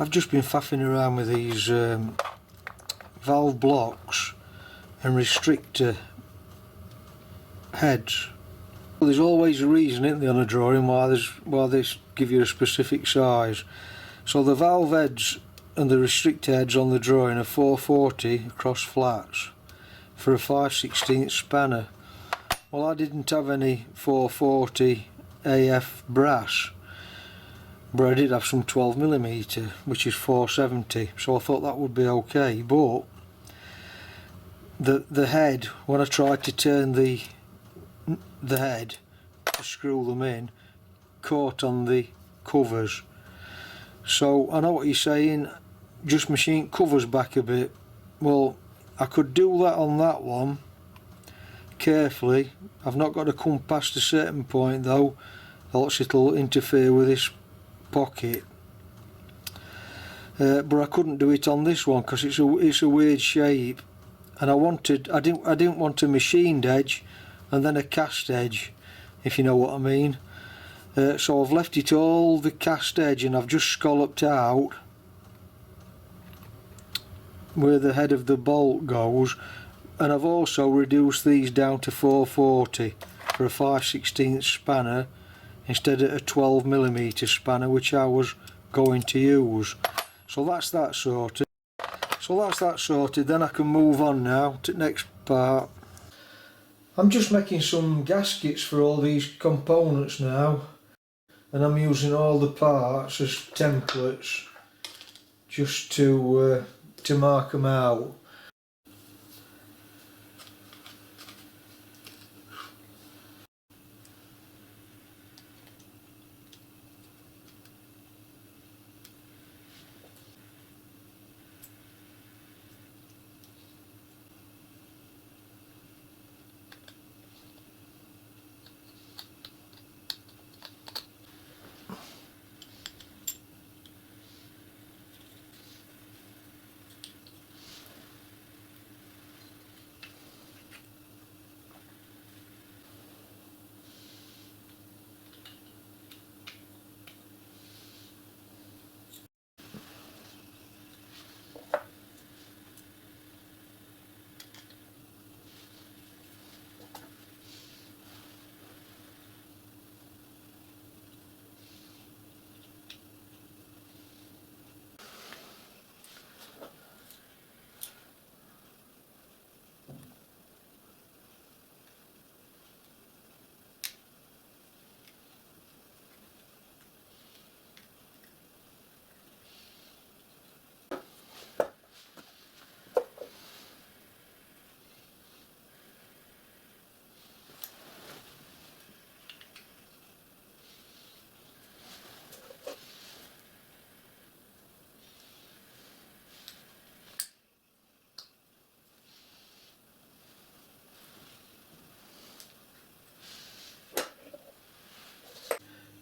I've just been faffing around with these valve blocks and restrictor heads. Well, there's always a reason, isn't there, on a drawing why they give you a specific size. So the valve heads and the restrictor heads on the drawing are 440 across flats for a 5/16 spanner. Well, I didn't have any 440 AF brass, but I did have some 12mm, which is 470, so I thought that would be okay. But the head, when I tried to turn the head to screw them in, caught on the covers. So I know what you're saying, just machine covers back a bit. Well, I could do that on that one carefully. I've not got to come past a certain point though, else it'll interfere with this pocket. But I couldn't do it on this one because it's a weird shape, and I didn't want a machined edge and then a cast edge, if you know what I mean. So I've left it all the cast edge, and I've just scalloped out where the head of the bolt goes, and I've also reduced these down to 440 for a 5/16 spanner instead of a 12mm spanner, which I was going to use. So that's that sorted. Then I can move on now to the next part. I'm just making some gaskets for all these components now, and I'm using all the parts as templates just to mark them out.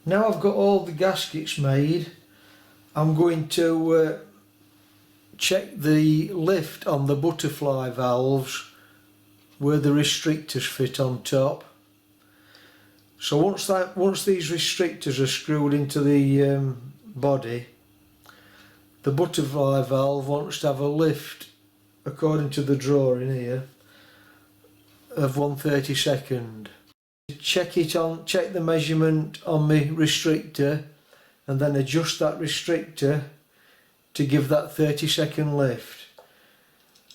Now I've got all the gaskets made, I'm going to check the lift on the butterfly valves where the restrictors fit on top. So once these restrictors are screwed into the body, the butterfly valve wants to have a lift, according to the drawing here, of 1/32. Check the measurement on my restrictor, and then adjust that restrictor to give that 30-second lift.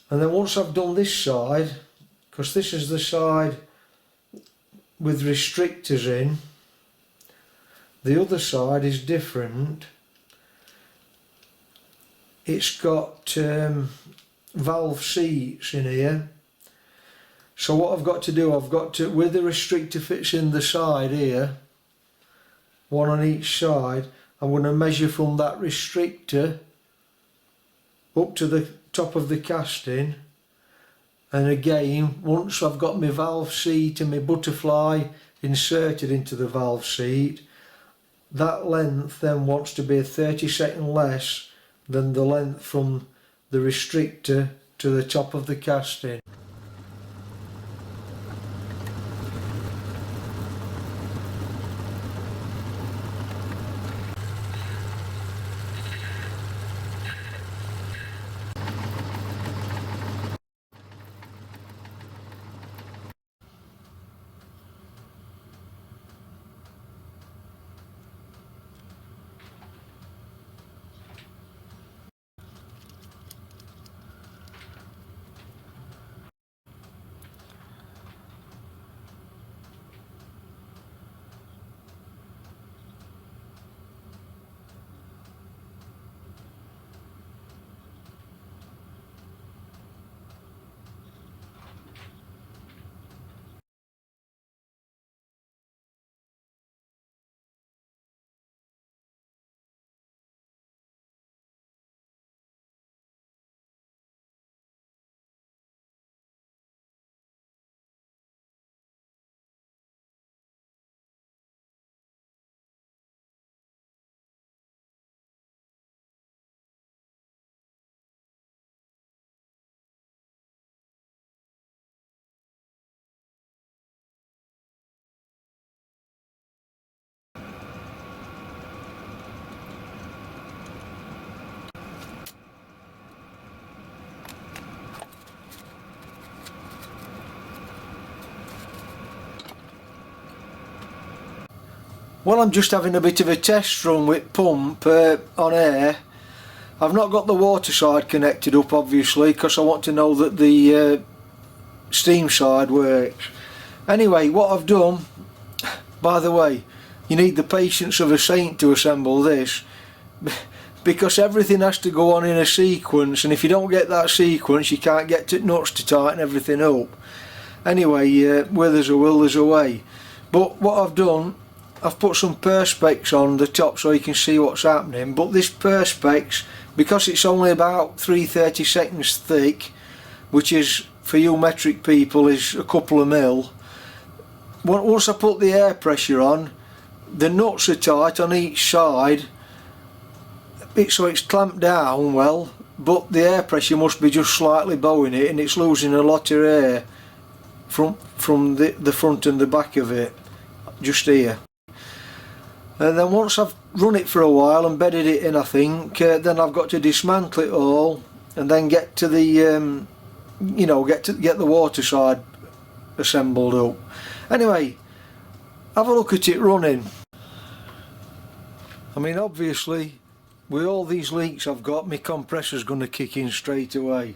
And then once I've done this side, because this is the side with restrictors in, the other side is different. It's got valve seats in here. So what I've got to do, where the restrictor fits in the side here, one on each side, I'm going to measure from that restrictor up to the top of the casting. And again, once I've got my valve seat and my butterfly inserted into the valve seat, that length then wants to be a 30-second less than the length from the restrictor to the top of the casting. Well, I'm just having a bit of a test run with pump on air. I've not got the water side connected up obviously because I want to know that the steam side works. Anyway, what I've done, by the way, you need the patience of a saint to assemble this because everything has to go on in a sequence, and if you don't get that sequence you can't get to nuts to tighten everything up. Anyway, where there's a will there's a way. But what I've done, I've put some perspex on the top so you can see what's happening, but this perspex, because it's only about 3/32 thick, which is for you metric people is a couple of mil, once I put the air pressure on, the nuts are tight on each side, so it's clamped down well, but the air pressure must be just slightly bowing it, and it's losing a lot of air from the front and the back of it, just here. And then once I've run it for a while and bedded it in, I think, then I've got to dismantle it all and then get to the, you know, get the water side assembled up. Anyway, have a look at it running. I mean, obviously, with all these leaks I've got, my compressor's going to kick in straight away.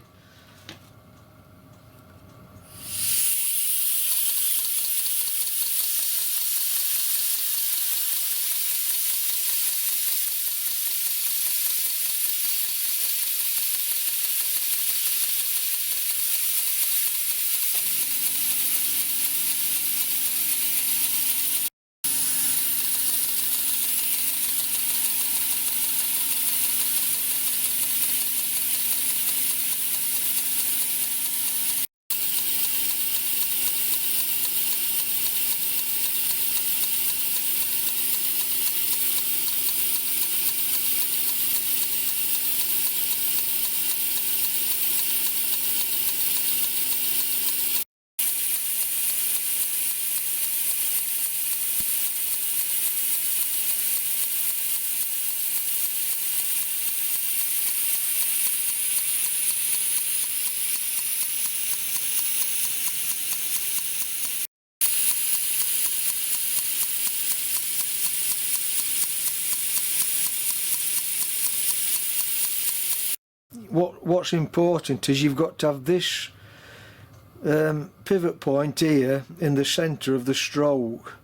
What's important is you've got to have this pivot point here in the centre of the stroke.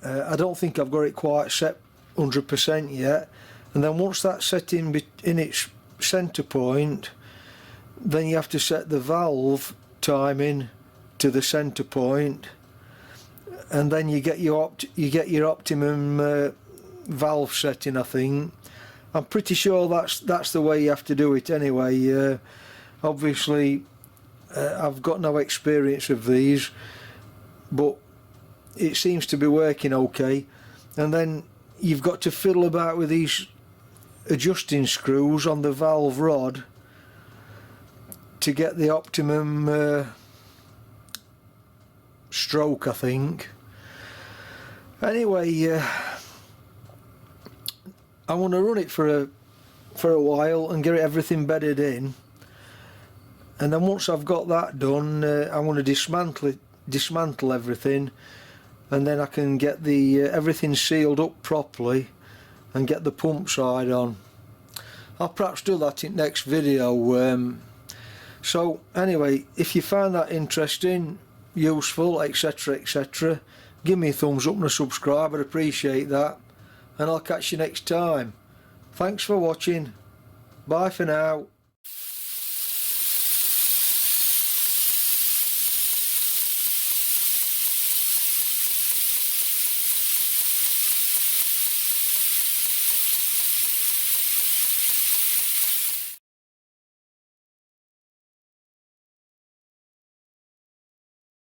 I don't think I've got it quite set 100% yet, and then once that's set in its centre point, then you have to set the valve timing to the centre point, and then you get your optimum valve setting, I think. I'm pretty sure that's the way you have to do it anyway. Obviously I've got no experience of these, but it seems to be working okay. And then you've got to fiddle about with these adjusting screws on the valve rod to get the optimum stroke, I think. Anyway, I want to run it for a while and get everything bedded in, and then once I've got that done, I want to dismantle everything, and then I can get the everything sealed up properly and get the pump side on. I'll perhaps do that in next video. So anyway, if you find that interesting, useful, etc, etc, give me a thumbs up and a subscribe, I'd appreciate that. And I'll catch you next time. Thanks for watching. Bye for now.